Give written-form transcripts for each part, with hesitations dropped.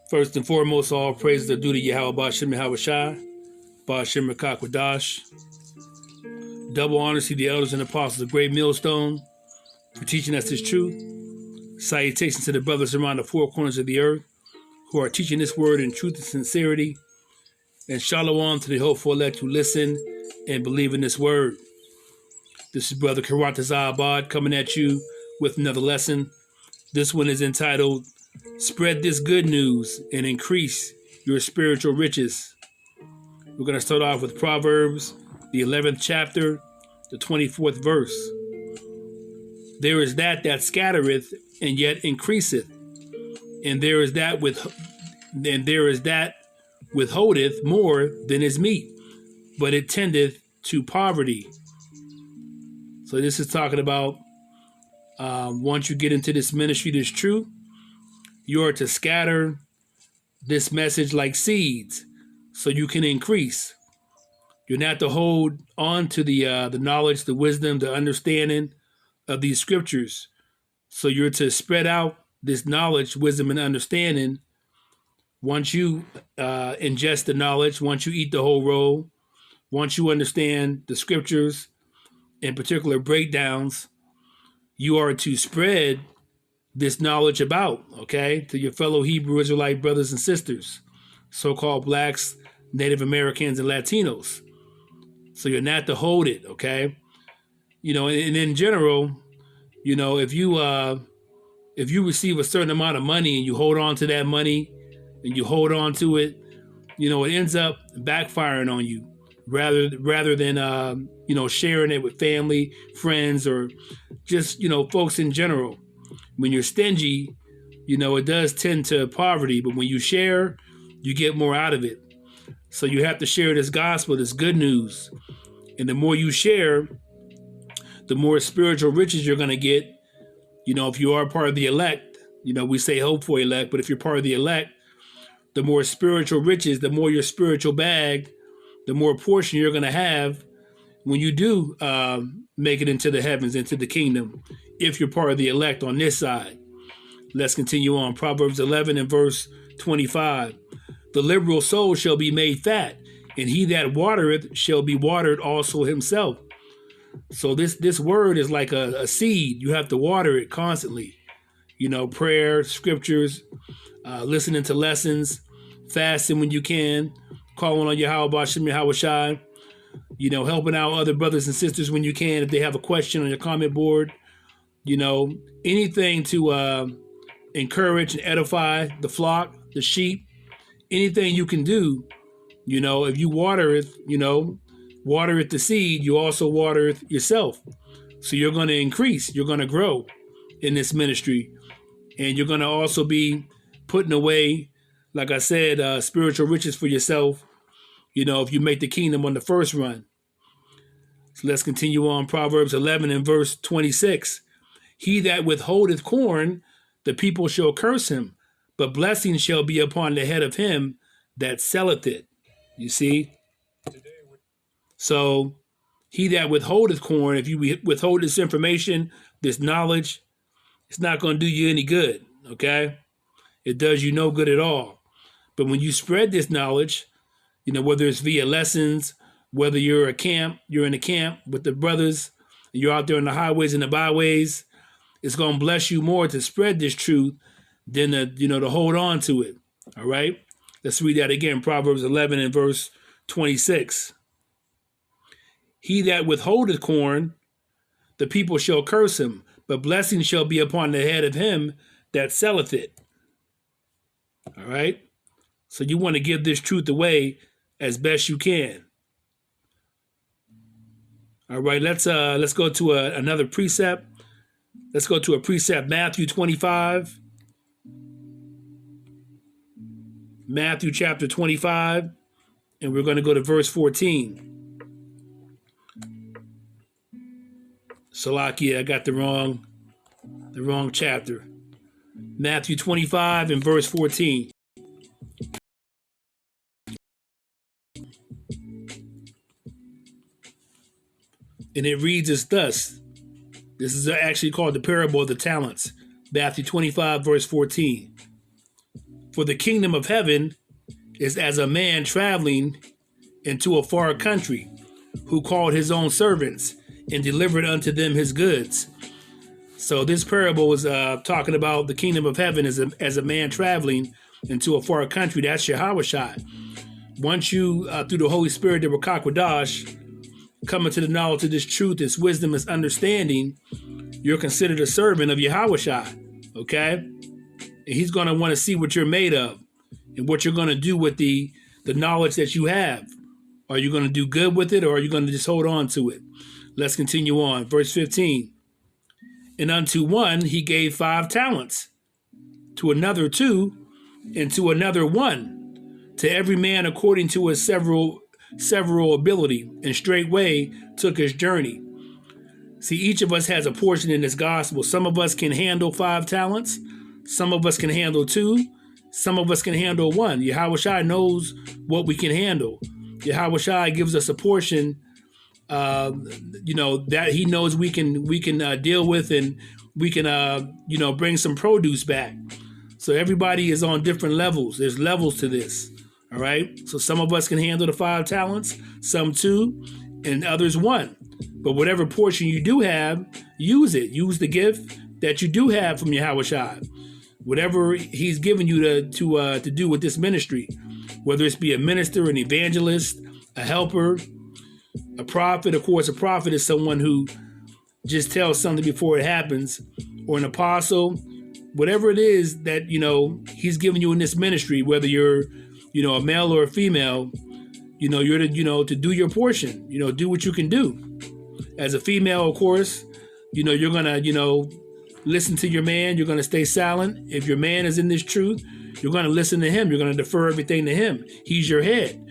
First and foremost, all praises are due to Yahweh Ba'Shem Yahweh Shai, Ba'Shem Rakakwadash. Double honors to the elders and apostles of Great Millstone for teaching us this truth. Salutations to the brothers around the four corners of the earth who are teaching this word in truth and sincerity. And shalom to the hopeful elect who listen and believe in this word. This is Brother Karatazah Abad coming at you with another lesson. This one is entitled, Spread This Good News and Increase Your Spiritual Riches. We're going to start off with Proverbs, the 11th chapter, the 24th verse. There is that scattereth and yet increaseth, and there is that withholdeth more than is meet, but it tendeth to poverty. So this is talking about once you get into this ministry, this truth, you are to scatter this message like seeds so you can increase. You're not to hold on to the knowledge, the wisdom, the understanding of these scriptures. So you're to spread out this knowledge, wisdom, and understanding. Once you ingest the knowledge, once you eat the whole roll, once you understand the scriptures, in particular breakdowns, you are to spread this knowledge about, okay, to your fellow Hebrew Israelite brothers and sisters, so-called blacks, Native Americans, and Latinos. So you're not to hold it, okay? You know, and in general, you know, if you receive a certain amount of money and you hold on to that money and you hold on to it, you know, it ends up backfiring on you rather than you know, sharing it with family, friends, or just, you know, folks in general. When you're stingy, you know, it does tend to poverty, but when you share, you get more out of it. So you have to share this gospel, this good news. And the more you share, the more spiritual riches you're going to get. You know, if you are part of the elect, you know, we say hope for elect, but if you're part of the elect, the more spiritual riches, the more your spiritual bag, the more portion you're going to have when you do make it into the heavens, into the kingdom, if you're part of the elect on this side. Let's continue on. Proverbs 11 and verse 25. The liberal soul shall be made fat, and he that watereth shall be watered also himself. So this word is like a seed. You have to water it constantly. You know, prayer, scriptures, listening to lessons, fasting when you can, calling on Yahweh Ba'Shem Yahweh Shai, you know, helping out other brothers and sisters when you can if they have a question on your comment board. You know, anything to encourage and edify the flock, the sheep, anything you can do. You know, if you water it, you know, water it the seed, you also water it yourself. So you're going to increase, you're going to grow in this ministry. And you're going to also be putting away, like I said, spiritual riches for yourself, you know, if you make the kingdom on the first run. So let's continue on. Proverbs 11 and verse 26. He that withholdeth corn, the people shall curse him, but blessing shall be upon the head of him that selleth it. You see? So he that withholdeth corn, if you withhold this information, this knowledge, it's not going to do you any good, okay? It does you no good at all. But when you spread this knowledge, you know, whether it's via lessons, whether you're in a camp with the brothers, and you're out there on the highways and the byways, it's going to bless you more to spread this truth than to hold on to it. All right? Let's read that again. Proverbs 11 and verse 26. He that withholdeth corn, the people shall curse him, but blessing shall be upon the head of him that selleth it. All right? So you want to give this truth away as best you can. All right, let's go to another precept. Let's go to a precept, Matthew 25. Matthew chapter 25, and we're going to go to verse 14. Salakia, I got the wrong chapter. Matthew 25 and verse 14. And it reads as thus. This is actually called the parable of the talents. Matthew 25, verse 14. For the kingdom of heaven is as a man traveling into a far country, who called his own servants and delivered unto them his goods. So this parable is talking about the kingdom of heaven as a man traveling into a far country. That's Yahushua. Once you, through the Holy Spirit, the Rakakwadash, come into the knowledge of this truth, this wisdom, this understanding, you're considered a servant of Yahushua, okay? And he's going to want to see what you're made of and what you're going to do with the knowledge that you have. Are you going to do good with it, or are you going to just hold on to it? Let's continue on. Verse 15. And unto one he gave 5 talents, to another 2, and to another 1, to every man according to his several ability, and straightway took his journey. See, each of us has a portion in this gospel. Some of us can handle 5 talents. Some of us can handle 2. Some of us can handle 1. Yahushua knows what we can handle. Yahushua gives us a portion, that he knows we can deal with, and we can, bring some produce back. So everybody is on different levels. There's levels to this. All right. So some of us can handle the 5 talents, some 2, and others 1. But whatever portion you do have, use it. Use the gift that you do have from Yahushua. Whatever he's given you to do with this ministry, whether it's be a minister, an evangelist, a helper, a prophet. Of course, a prophet is someone who just tells something before it happens, or an apostle. Whatever it is that, he's given you in this ministry, whether you're, a male or a female, you're to do your portion, do what you can do. As a female, of course, you're going to, listen to your man. You're going to stay silent. If your man is in this truth, you're going to listen to him. You're going to defer everything to him. He's your head.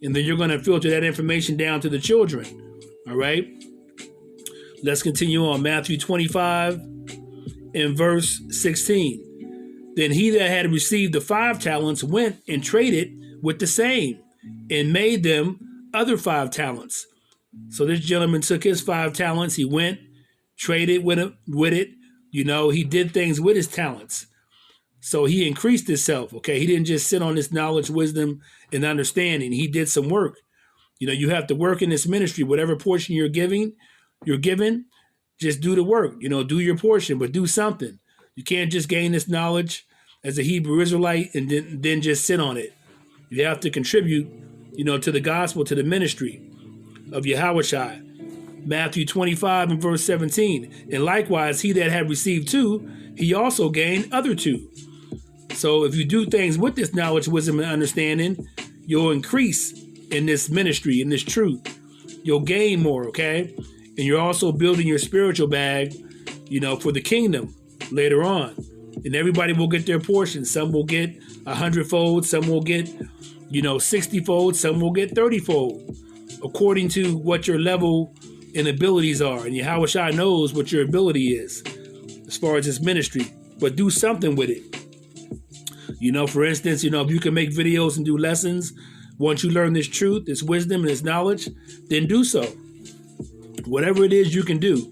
And then you're going to filter that information down to the children. All right. Let's continue on. Matthew 25 and verse 16. Then he that had received the 5 talents went and traded with the same, and made them other 5 talents. So this gentleman took his 5 talents. He went, traded with it. He did things with his talents. So he increased himself. Okay. He didn't just sit on this knowledge, wisdom, and understanding. He did some work. You have to work in this ministry. Whatever portion you're given, just do the work. Do your portion, but do something. You can't just gain this knowledge as a Hebrew Israelite and then just sit on it. You have to contribute, to the gospel, to the ministry of Yahushua. Matthew 25 and verse 17. And likewise, he that had received 2, he also gained other 2. So if you do things with this knowledge, wisdom, and understanding, you'll increase in this ministry, in this truth. You'll gain more, okay? And you're also building your spiritual bag, for the kingdom later on. And everybody will get their portion. Some will get 100-fold. Some will get, 60-fold. Some will get 30-fold, according to what your level and abilities are. And Yahushua knows what your ability is as far as this ministry. But do something with it. For instance, if you can make videos and do lessons, once you learn this truth, this wisdom, and this knowledge, then do so. Whatever it is you can do.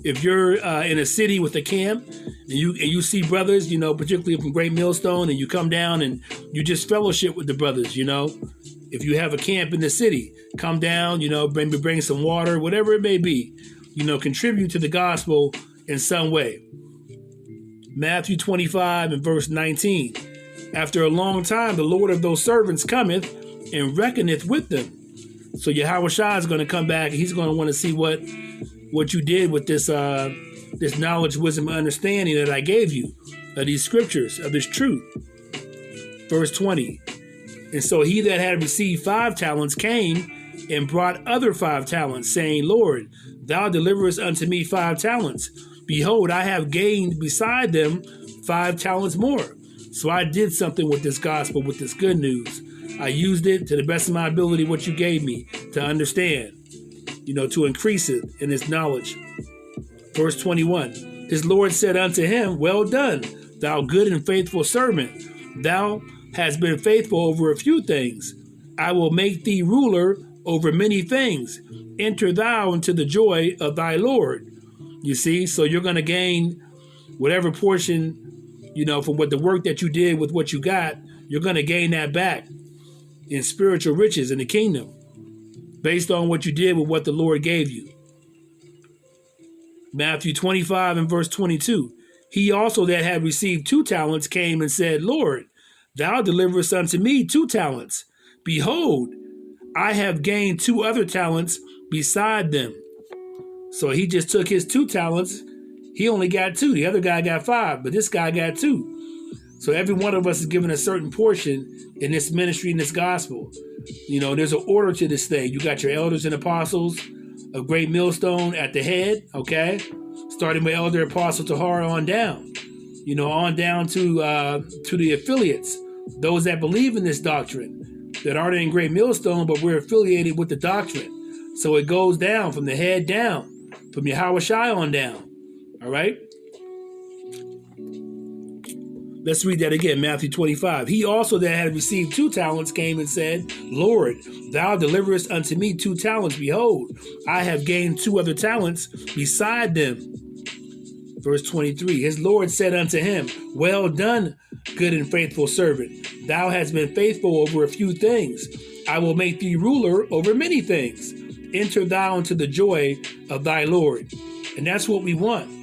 If you're in a city with a camp and you see brothers, particularly from Great Millstone, and you come down and you just fellowship with the brothers, if you have a camp in the city, come down, bring some water, whatever it may be, contribute to the gospel in some way. Matthew 25 and verse 19. After a long time, the Lord of those servants cometh and reckoneth with them. So Yahushua is going to come back. He's going to want to see what you did with this knowledge, wisdom, and understanding that I gave you, of these scriptures, of this truth. Verse 20. And so he that had received 5 talents came and brought other 5 talents, saying, Lord, thou deliverest unto me 5 talents. Behold, I have gained beside them 5 talents more. So I did something with this gospel, with this good news. I used it to the best of my ability, what you gave me to understand, to increase it in its knowledge. Verse 21, his Lord said unto him, well done, thou good and faithful servant. Thou hast been faithful over a few things. I will make thee ruler over many things. Enter thou into the joy of thy Lord. You see? So you're going to gain whatever portion, from what the work that you did with what you got, you're going to gain that back in spiritual riches in the kingdom based on what you did with what the Lord gave you. Matthew 25 and verse 22. He also that had received 2 talents came and said, Lord, thou deliverest unto me 2 talents. Behold, I have gained 2 other talents beside them. So he just took his 2 talents. He only got 2. The other guy got 5, but this guy got 2. So every one of us is given a certain portion in this ministry, in this gospel. There's an order to this thing. You got your elders and apostles, a great millstone at the head, okay? Starting with Elder Apostle Tahar on down. On down to the affiliates, those that believe in this doctrine, that aren't in great millstone, but we're affiliated with the doctrine. So it goes down from the head down, from Yahweh Shai on down. All right? Let's read that again, Matthew 25. He also that had received 2 talents came and said, Lord, thou deliverest unto me 2 talents. Behold, I have gained 2 other talents beside them. Verse 23, his Lord said unto him, well done, good and faithful servant. Thou hast been faithful over a few things. I will make thee ruler over many things. Enter thou into the joy of thy Lord. And that's what we want.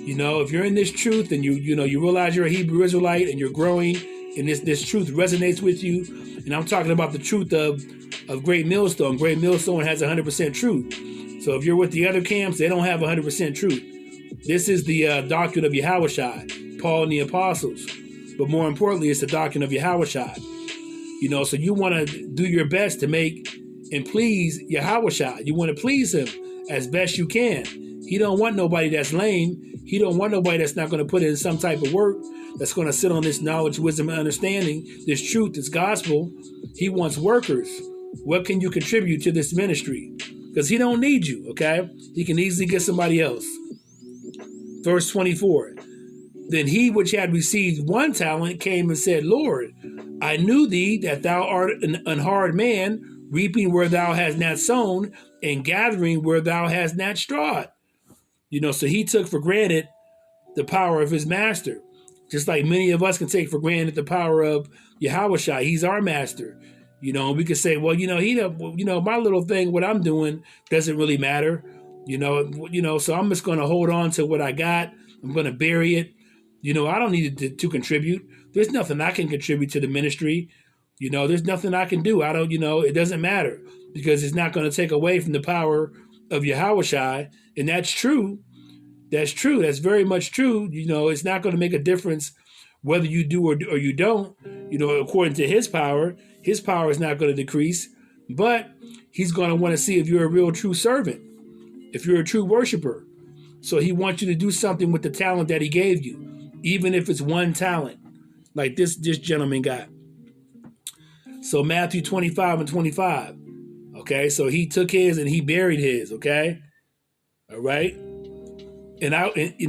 If you're in this truth and you realize you're a Hebrew Israelite and you're growing and this truth resonates with you, and I'm talking about the truth of Great Millstone. Great Millstone has 100% truth. So if you're with the other camps, they don't have 100% truth. This is the doctrine of Yahweh Shai, Paul and the apostles. But more importantly, it's the doctrine of Yahweh Shai. So you want to do your best to make and please Yahweh Shai. You want to please him as best you can. He don't want nobody that's lame. He don't want nobody that's not going to put in some type of work, that's going to sit on this knowledge, wisdom, and understanding, this truth, this gospel. He wants workers. What can you contribute to this ministry? Because he don't need you, okay? He can easily get somebody else. Verse 24, then he which had received 1 talent came and said, Lord, I knew thee that thou art an hard man, reaping where thou hast not sown, and gathering where thou hast not strawed. So he took for granted the power of his master, just like many of us can take for granted the power of Yahweh Shai. He's our master. We could say, well, my little thing, what I'm doing doesn't really matter. So I'm just going to hold on to what I got. I'm going to bury it. I don't need to contribute. There's nothing I can contribute to the ministry. There's nothing I can do. It doesn't matter because it's not going to take away from the power of Yahweh Shai. And that's true. That's true. That's very much true. It's not going to make a difference whether you do or you don't. According to his power is not going to decrease, but he's going to want to see if you're a real true servant, if you're a true worshiper. So he wants you to do something with the talent that he gave you, even if it's 1 talent, like this gentleman got. So Matthew 25 and 25. Okay, so he took his and he buried his, okay? All right? And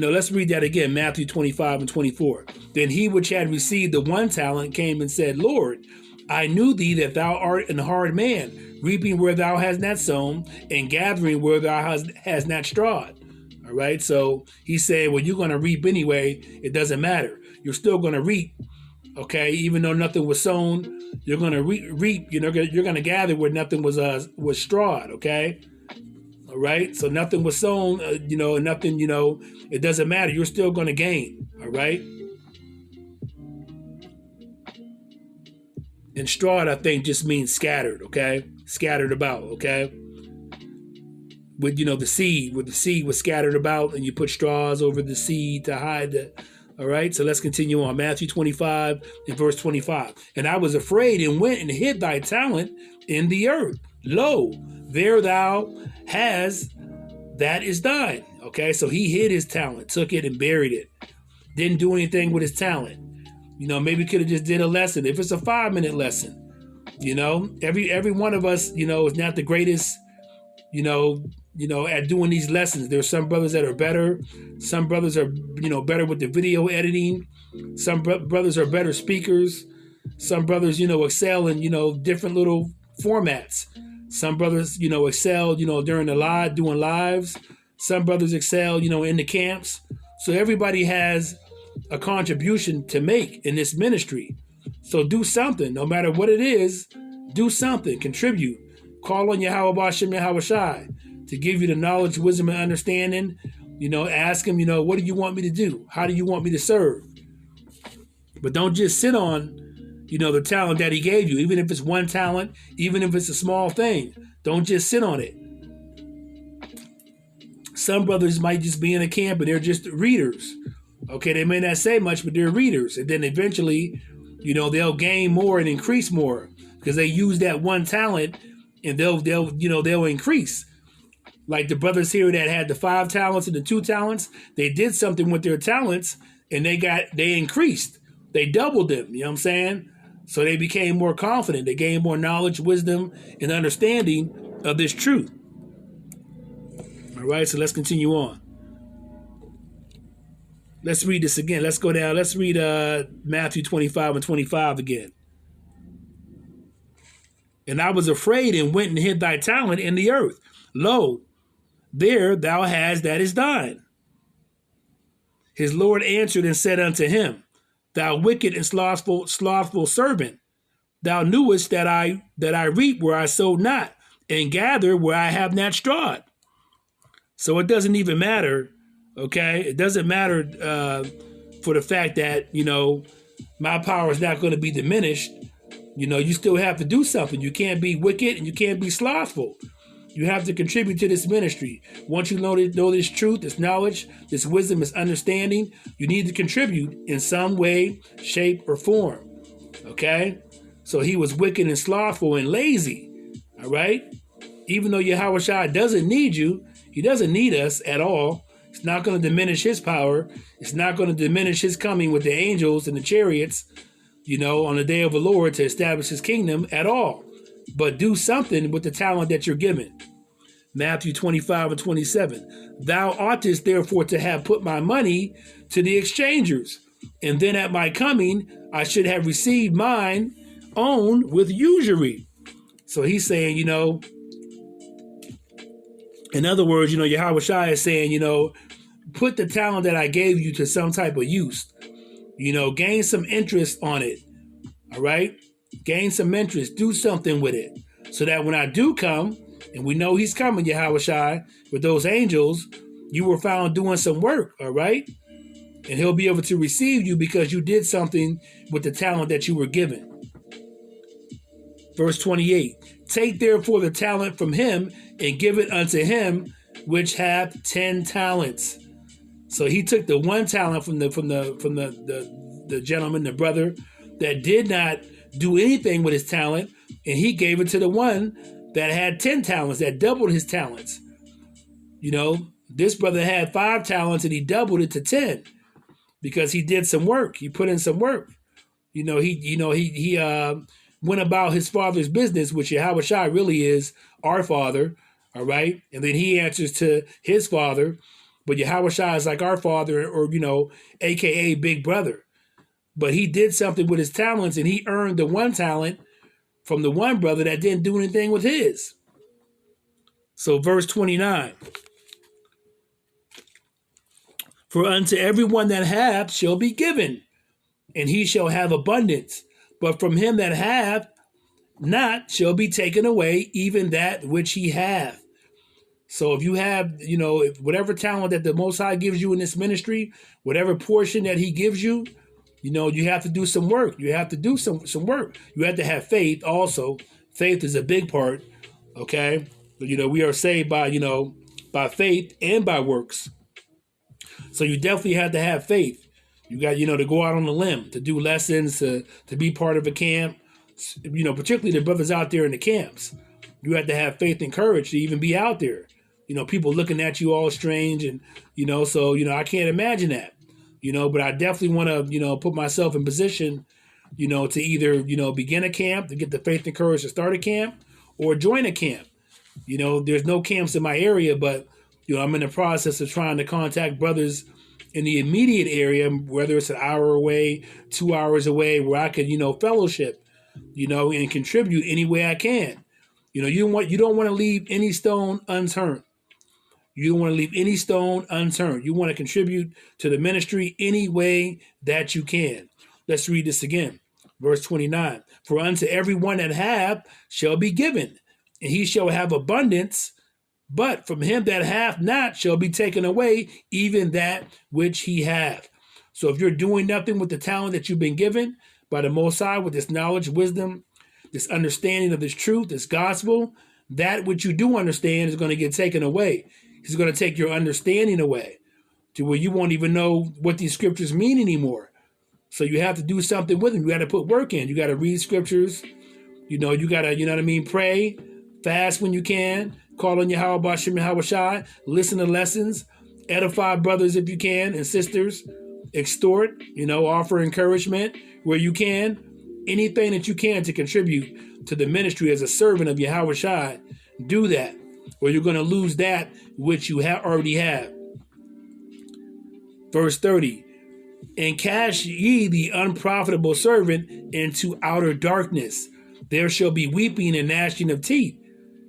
let's read that again, Matthew 25 and 24. Then he which had received the 1 talent came and said, Lord, I knew thee that thou art an hard man, reaping where thou hast not sown, and gathering where thou hast not strawed. All right, so he's saying, well, you're going to reap anyway. It doesn't matter. You're still going to reap, okay? Even though nothing was sown, you're going to reap. You're going to gather where nothing was strawed, okay? All right, so nothing was sown, nothing, it doesn't matter. You're still going to gain, all right? And strawed, I think, just means scattered, okay? Scattered about, okay? With, the seed, where the seed was scattered about and you put straws over the seed to hide the, all right? So let's continue on. Matthew 25 and verse 25. And I was afraid and went and hid thy talent in the earth. Lo, there thou hast, that is thine. Okay, so he hid his talent, took it and buried it. Didn't do anything with his talent. Maybe could have just did a lesson. If it's a 5-minute lesson, every one of us, is not the greatest, at doing these lessons. There's some brothers that are better. Some brothers are, better with the video editing. Some brothers are better speakers. Some brothers, excel in, different little formats. Some brothers, excel, during the doing lives. Some brothers excel, in the camps. So everybody has a contribution to make in this ministry. So do something, no matter what it is. Do something, contribute. Call on Yahweh Bashem Yahweh Shai to give you the knowledge, wisdom, and understanding. Ask him, what do you want me to do? How do you want me to serve? But don't just sit on, the talent that he gave you, even if it's one talent, even if it's a small thing. Don't just sit on it. Some brothers might just be in a camp and they're just readers. Okay, they may not say much, but they're readers. And then eventually, they'll gain more and increase more because they use that one talent and they'll increase. Like the brothers here that had the 5 talents and the 2 talents, they did something with their talents and they increased. They doubled them, you know what I'm saying? So they became more confident. They gained more knowledge, wisdom, and understanding of this truth. All right, so let's continue on. Let's read this again. Let's go down. Let's read Matthew 25 and 25 again. And I was afraid and went and hid thy talent in the earth. Lo, there thou hast that is thine. His Lord answered and said unto him, Thou wicked and slothful servant, thou knewest that I reap where I sowed not, and gather where I have not strawed. So it doesn't even matter, okay? It doesn't matter for the fact that, my power is not going to be diminished. You still have to do something. You can't be wicked and you can't be slothful. You have to contribute to this ministry. Once you know this truth, this knowledge, this wisdom, this understanding, you need to contribute in some way, shape, or form. Okay? So he was wicked and slothful and lazy. All right? Even though Yahweh Shai doesn't need you, he doesn't need us at all. It's not going to diminish his power. It's not going to diminish his coming with the angels and the chariots, on the day of the Lord to establish his kingdom at all. But do something with the talent that you're given. Matthew 25 and 27. Thou oughtest therefore to have put my money to the exchangers, and then at my coming I should have received mine own with usury. So he's saying, in other words, Yahweh Shai is saying, put the talent that I gave you to some type of use. Gain some interest on it. All right? Gain some interest. Do something with it. So that when I do come, and we know he's coming, Yahweh Shai, with those angels, you were found doing some work, all right? And he'll be able to receive you because you did something with the talent that you were given. Verse 28, take therefore the talent from him and give it unto him which hath 10 talents. So he took the 1 talent from the gentleman, the brother that did not do anything with his talent, and he gave it to the one that had 10 talents, that doubled his talents. This brother had 5 talents and he doubled it to 10 because he did some work. He put in some work. He went about his father's business, which Yahweh Shai really is our father. All right. And then he answers to his father, but Yahweh Shai is like our father or, AKA big brother. But he did something with his talents and he earned the 1 talent from the one brother that didn't do anything with his. So verse 29. For unto everyone that hath shall be given, and he shall have abundance. But from him that hath not shall be taken away even that which he hath. So if you have, if whatever talent that the Most High gives you in this ministry, whatever portion that he gives you, you have to do some work. You have to do some work. You have to have faith also. Faith is a big part, okay? But, we are saved by faith and by works. So you definitely have to have faith. You got, to go out on the limb, to do lessons, to be part of a camp, particularly the brothers out there in the camps. You have to have faith and courage to even be out there. People looking at you all strange and, so, I can't imagine that. But I definitely want to, put myself in position, to either, begin a camp, to get the faith and courage to start a camp or join a camp. There's no camps in my area, but, I'm in the process of trying to contact brothers in the immediate area, whether it's an hour away, 2 hours away, where I could, fellowship, and contribute any way I can. You don't want to leave any stone unturned. You don't want to leave any stone unturned. You want to contribute to the ministry any way that you can. Let's read this again. Verse 29. For unto every one that hath shall be given, and he shall have abundance, but from him that hath not shall be taken away even that which he hath. So if you're doing nothing with the talent that you've been given by the Most High, with this knowledge, wisdom, this understanding of this truth, this gospel, that which you do understand is going to get taken away. He's going to take your understanding away to where you won't even know what these scriptures mean anymore. So you have to do something with them. You got to put work in. You got to read scriptures. You got to, pray, fast when you can, call on Yahweh Bashem Yahweh Shai, listen to lessons, edify brothers if you can and sisters, extort, offer encouragement where you can, anything that you can to contribute to the ministry as a servant of Yahweh Shai, do that, or you're going to lose that which you already have. Verse 30, and cast ye the unprofitable servant into outer darkness. There shall be weeping and gnashing of teeth.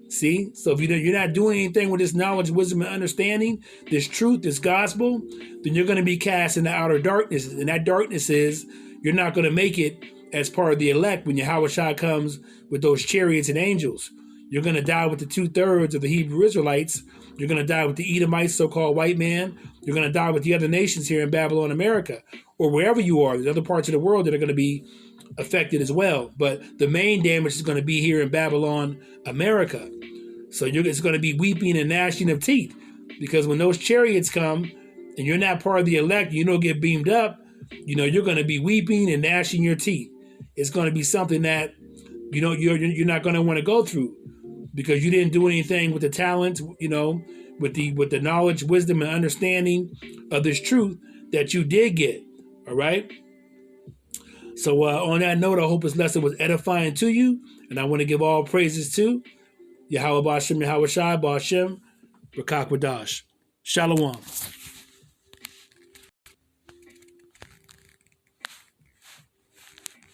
See? So if you're not doing anything with this knowledge, wisdom, and understanding, this truth, this gospel, then you're going to be cast into outer darkness. And that darkness is, you're not going to make it as part of the elect when Yahweh Shai comes with those chariots and angels. You're going to die with the 2/3 of the Hebrew Israelites. You're going to die with the Edomites, so-called white man. You're going to die with the other nations here in Babylon, America, or wherever you are. There's other parts of the world that are going to be affected as well. But the main damage is going to be here in Babylon, America. So it's going to be weeping and gnashing of teeth, because when those chariots come and you're not part of the elect, get beamed up, you're going to be weeping and gnashing your teeth. It's going to be something that, you're not going to want to go through, because you didn't do anything with the talent, with the knowledge, wisdom, and understanding of this truth that you did get. All right. So on that note, I hope this lesson was edifying to you, and I want to give all praises to Yahweh Bashem Yahweh Shai Bashem Rakak Wadash. Shalom.